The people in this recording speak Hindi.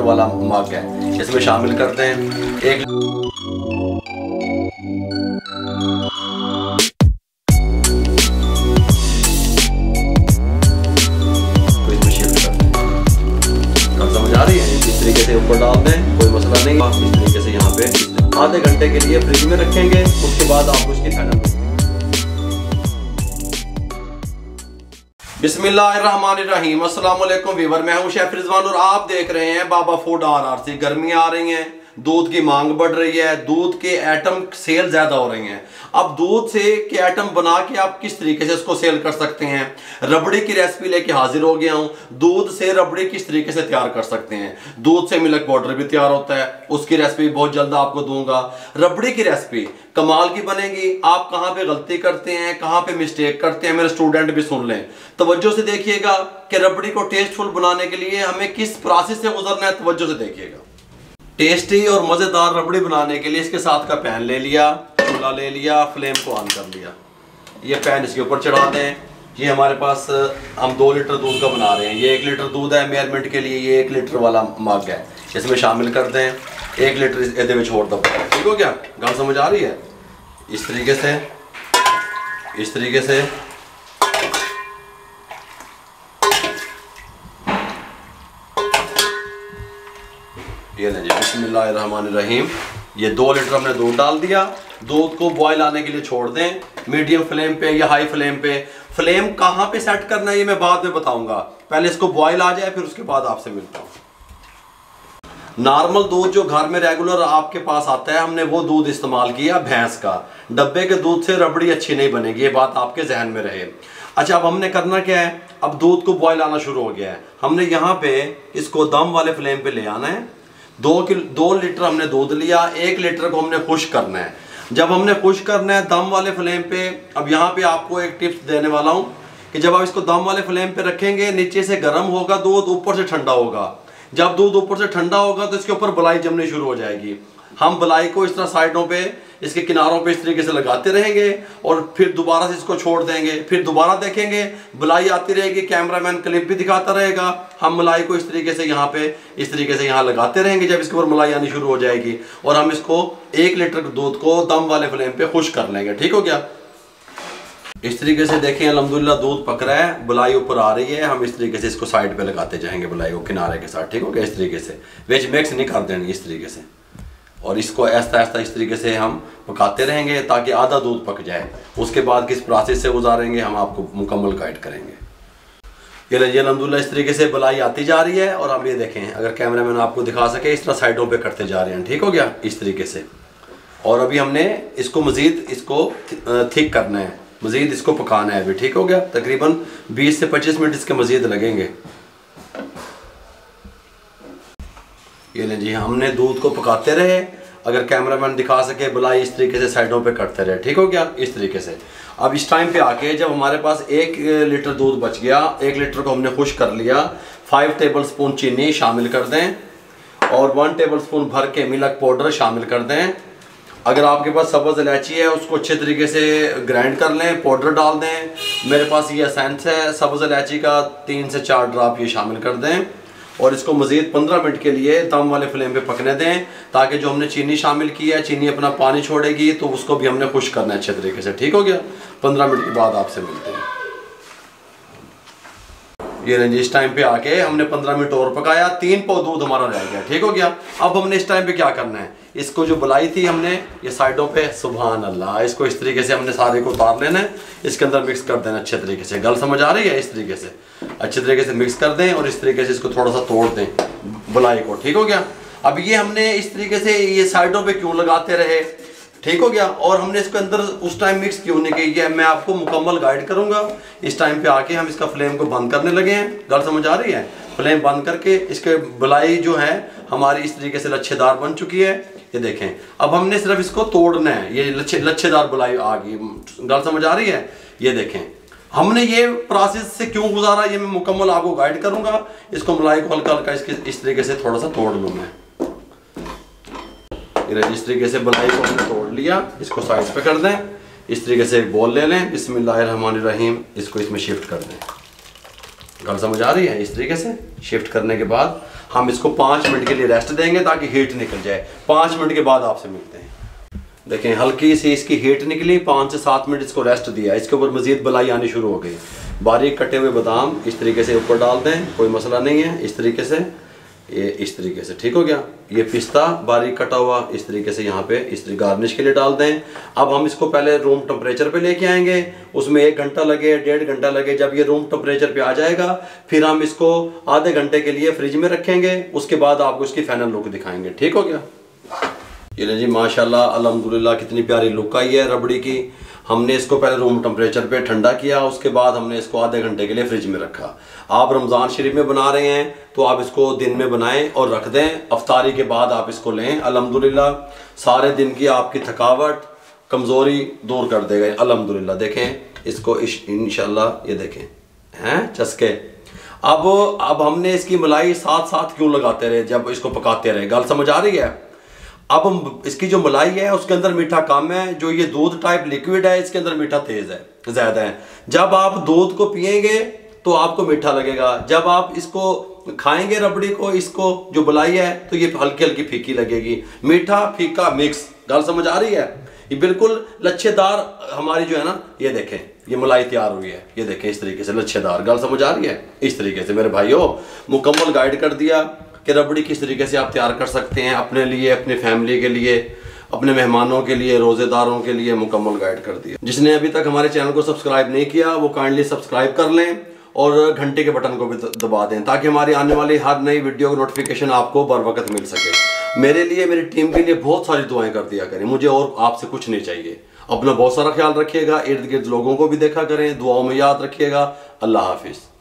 वाला मग है, इसमें शामिल करते हैं। एक तो इसमें शिफ्ट करते हैं। समझ आ रही है? इस तरीके से ऊपर डाल दें, कोई मसला नहीं। इस तरीके से यहाँ पे आधे घंटे के लिए फ्रिज में रखेंगे, उसके बाद आप उसकी फैनल बिस्मिल्लाहिर्रहमानिर्रहीम। अस्सलाम वालेकुम व्यूअर, मैं हूं शेफ रिजवान और आप देख रहे हैं बाबा फूड RRC। गर्मियां आ रही हैं, दूध की मांग बढ़ रही है, दूध के आइटम सेल ज्यादा हो रही हैं। अब दूध से के आइटम बना के आप किस तरीके से इसको सेल कर सकते हैं, रबड़ी की रेसिपी लेके हाजिर हो गया हूं। दूध से रबड़ी किस तरीके से तैयार कर सकते हैं, दूध से मिल्क पाउडर भी तैयार होता है, उसकी रेसिपी बहुत जल्द आपको दूंगा। रबड़ी की रेसिपी कमाल की बनेगी। आप कहां पे गलती करते हैं, कहां पे मिस्टेक करते हैं, मेरे स्टूडेंट भी सुन लें, तवज्जो से देखिएगा कि रबड़ी को टेस्टफुल बनाने के लिए हमें किस प्रोसेस से गुजरना है। तवज्जो से देखिएगा। टेस्टी और मजेदार रबड़ी बनाने के लिए इसके साथ का पैन ले लिया, चूल्हा ले लिया, फ्लेम को ऑन कर लिया। ये पैन इसके ऊपर चढ़ा दें। ये हमारे पास हम 2 लीटर दूध का बना रहे हैं। ये 1 लीटर दूध है मेजरमेंट के लिए। ये 1 लीटर वाला मग है, इसमें शामिल कर दें 1 लीटर ਇਹਦੇ ਵਿੱਚ छोड़ दो। ठीक हो गया? गल समझ आ रही है? इस तरीके से, इस तरीके से ये लें जी। बिस्मिल्लाहिर्रहमानिर्रहीम। ये 2 लीटर हमने दूध डाल दिया। दूध को बॉयल आने के लिए छोड़ दें, मीडियम फ्लेम पे या हाई फ्लेम पे। फ्लेम कहाँ पे सेट करना है ये मैं बाद में बताऊंगा, पहले इसको बॉयल आ जाए, फिर उसके बाद आपसे मिलता हूँ। नॉर्मल दूध जो घर में रेगुलर आपके पास आता है, हमने वो दूध इस्तेमाल किया भैंस का। डब्बे के दूध से रबड़ी अच्छी नहीं बनेगी, ये बात आपके जहन में रहे। अच्छा, अब हमने करना क्या है, अब दूध को बॉयल आना शुरू हो गया है। हमने यहाँ पे इसको दम वाले फ्लेम पे ले आना है। 2 लीटर हमने दूध लिया, 1 लीटर को हमने खुश्क करना है। जब हमने खुश्क करना है दम वाले फ्लेम पे, अब यहाँ पे आपको एक टिप्स देने वाला हूँ कि जब आप इसको दम वाले फ्लेम पे रखेंगे, नीचे से गर्म होगा दूध, ऊपर से ठंडा होगा। जब दूध ऊपर से ठंडा होगा तो इसके ऊपर बलाई जमनी शुरू हो जाएगी। हम बलाई को इस तरह साइडों पे, इसके किनारों पे इस तरीके से लगाते रहेंगे और फिर दोबारा से इसको छोड़ देंगे, फिर दोबारा देखेंगे, बलाई आती रहेगी। कैमरामैन क्लिप भी दिखाता रहेगा। हम मलाई को इस तरीके से यहाँ पे, इस तरीके से यहाँ लगाते रहेंगे। जब इसके ऊपर मलाई आनी शुरू हो जाएगी और हम इसको 1 लीटर दूध को दम वाले फ्लेम पे खुश्क कर लेंगे। ठीक हो गया? इस तरीके से देखें, अल्हम्दुलिल्लाह दूध पक रहा है, बलाई ऊपर आ रही है। हम इस तरीके से इसको साइड पे लगाते जाएंगे, बलाई को किनारे के साथ। ठीक हो गया? इस तरीके से वेज मिक्स नहीं कर देंगे, इस तरीके से। और इसको ऐसा ऐसा इस तरीके से हम पकाते रहेंगे ताकि आधा दूध पक जाए। उसके बाद किस प्रोसेस से गुजारेंगे हम आपको मुकम्मल गाइड करेंगे। ये अल्हम्दुलिल्लाह इस तरीके से बलाई आती जा रही है और हम ये देखें, अगर कैमरामैन आपको दिखा सके, इस तरह साइडों पे करते जा रहे हैं। ठीक हो गया? इस तरीके से। और अभी हमने इसको मज़ीद इसको थिक करना है, मज़ीद इसको पकाना है अभी। ठीक हो गया? तकरीबन 20 से 25 मिनट इसके मज़ीद लगेंगे। ये लें जी, हमने दूध को पकाते रहे, अगर कैमरामैन दिखा सके, बलाई इस तरीके से साइडों पे करते रहे। ठीक हो गया? इस तरीके से। अब इस टाइम पे आके जब हमारे पास 1 लीटर दूध बच गया, 1 लीटर को हमने खुश्क कर लिया, 5 टेबल स्पून चीनी शामिल कर दें और 1 टेबल स्पून भर के मिल्क पाउडर शामिल कर दें। अगर आपके पास सब्ज़ इलायची है उसको अच्छे तरीके से ग्राइंड कर लें, पाउडर डाल दें। मेरे पास ये एसेंस है सब्ज़ इलायची का, 3 से 4 ड्रॉप ये शामिल कर दें और इसको मज़ीद 15 मिनट के लिए दम वाले फ्लेम पे पकने दें, ताकि जो हमने चीनी शामिल की है, चीनी अपना पानी छोड़ेगी, तो उसको भी हमने खुश्क करना है अच्छे तरीके से। ठीक हो गया? 15 मिनट के बाद आपसे मिलते हैं। ये लें जी, इस टाइम पे आके हमने 15 मिनट और पकाया, 3 पाव दूध हमारा रह गया। ठीक हो गया? अब हमने इस टाइम पे क्या करना है, इसको जो बलाई थी हमने ये साइडों पे, सुभान अल्लाह, इसको इस तरीके से हमने सारे को उतार लेना है, इसके अंदर मिक्स कर देना अच्छे तरीके से। गल समझ आ रही है? इस तरीके से अच्छे तरीके से मिक्स कर दें और इस तरीके से इसको थोड़ा सा तोड़ दें बलाई को। ठीक हो गया? अब ये हमने इस तरीके से ये साइडों पे क्यों लगाते रहे? ठीक हो गया? और हमने इसके अंदर उस टाइम मिक्स क्यों नहीं की है, मैं आपको मुकम्मल गाइड करूंगा। इस टाइम पे आके हम इसका फ्लेम को बंद करने लगे हैं। गल समझ आ रही है? फ्लेम बंद करके इसके बलाई जो है हमारी इस तरीके से लच्छेदार बन चुकी है। ये देखें, अब हमने सिर्फ इसको तोड़ना है, ये लच्छेदार बलाई आ गई। गल समझ आ रही है? ये देखें, हमने ये प्रोसेस से क्यों गुजारा ये मैं मुकम्मल आपको गाइड करूंगा। इसको मलाई को हल्का हल्का इस तरीके से थोड़ा सा तोड़ लूँ मैं। इस तरीके से बलाई को हमने तोड़ लिया, इसको साइड पे कर दें। इस तरीके से एक बॉल ले लें, बिस्मिल्लाहिर्रहमानिर्रहीम, इसको इसमें शिफ्ट कर दें। गल समझ आ रही है? इस तरीके से शिफ्ट करने के बाद हम इसको 5 मिनट के लिए रेस्ट देंगे ताकि हीट निकल जाए। 5 मिनट के बाद आपसे मिलते हैं। देखें हल्की सी इसकी हीट निकली, 5 से 7 मिनट इसको रेस्ट दिया, इसके ऊपर मजीद बलाई आनी शुरू हो गई। बारीक कटे हुए बादाम इस तरीके से ऊपर डाल दें, कोई मसला नहीं है। इस तरीके से, ये इस तरीके से ठीक हो गया। ये पिस्ता बारीक कटा हुआ इस तरीके से यहाँ पे इस तरीके गार्निश के लिए डाल दें। अब हम इसको पहले रूम टेम्परेचर पे लेके आएंगे, उसमें 1 घंटा लगे 1.5 घंटा लगे। जब ये रूम टेम्परेचर पे आ जाएगा फिर हम इसको आधे घंटे के लिए फ्रिज में रखेंगे, उसके बाद आपको इसकी फाइनल लुक दिखाएंगे। ठीक हो गया? ये जी माशाल्लाह अल्हम्दुलिल्लाह कितनी प्यारी लुक आई है रबड़ी की। हमने इसको पहले रूम टेम्परेचर पे ठंडा किया, उसके बाद हमने इसको आधे घंटे के लिए फ्रिज में रखा। आप रमज़ान शरीफ में बना रहे हैं तो आप इसको दिन में बनाएं और रख दें, अफ्तारी के बाद आप इसको लें। अल्हम्दुलिल्लाह सारे दिन की आपकी थकावट कमज़ोरी दूर कर देगा अल्हम्दुलिल्लाह। देखें इसको इंशाल्लाह, ये देखें हैं चस्के। अब हमने इसकी मलाई साथ साथ क्यों लगाते रहे जब इसको पकाते रहे? गल समझ आ रही है? अब इसकी जो मलाई है उसके अंदर मीठा कम है, जो ये दूध टाइप लिक्विड है इसके अंदर मीठा तेज है, ज़्यादा है। जब आप दूध को पिएंगे तो आपको मीठा लगेगा, जब आप इसको खाएंगे रबड़ी को, इसको जो मलाई है, तो ये हल्की हल्की फीकी लगेगी। मीठा फीका मिक्स। गल समझ आ रही है? ये बिल्कुल लच्छेदार हमारी जो है ना, ये देखें ये मलाई तैयार हुई है, ये देखें इस तरीके से लच्छेदार। गल समझ आ रही है? इस तरीके से मेरे भाइयों मुकम्मल गाइड कर दिया कि रबड़ी किस तरीके से आप तैयार कर सकते हैं अपने लिए, अपनी फैमिली के लिए, अपने मेहमानों के लिए, रोज़ेदारों के लिए मुकम्मल गाइड कर दिया। जिसने अभी तक हमारे चैनल को सब्सक्राइब नहीं किया वो काइंडली सब्सक्राइब कर लें और घंटे के बटन को भी दबा दें ताकि हमारी आने वाली हर नई वीडियो की नोटिफिकेशन आपको बर वक्त मिल सके। मेरे लिए, मेरी टीम के लिए बहुत सारी दुआएं कर दिया करें, मुझे और आपसे कुछ नहीं चाहिए। अपना बहुत सारा ख्याल रखिएगा, इर्द गिर्द लोगों को भी देखा करें, दुआओं में याद रखिएगा। अल्लाह हाफिज़।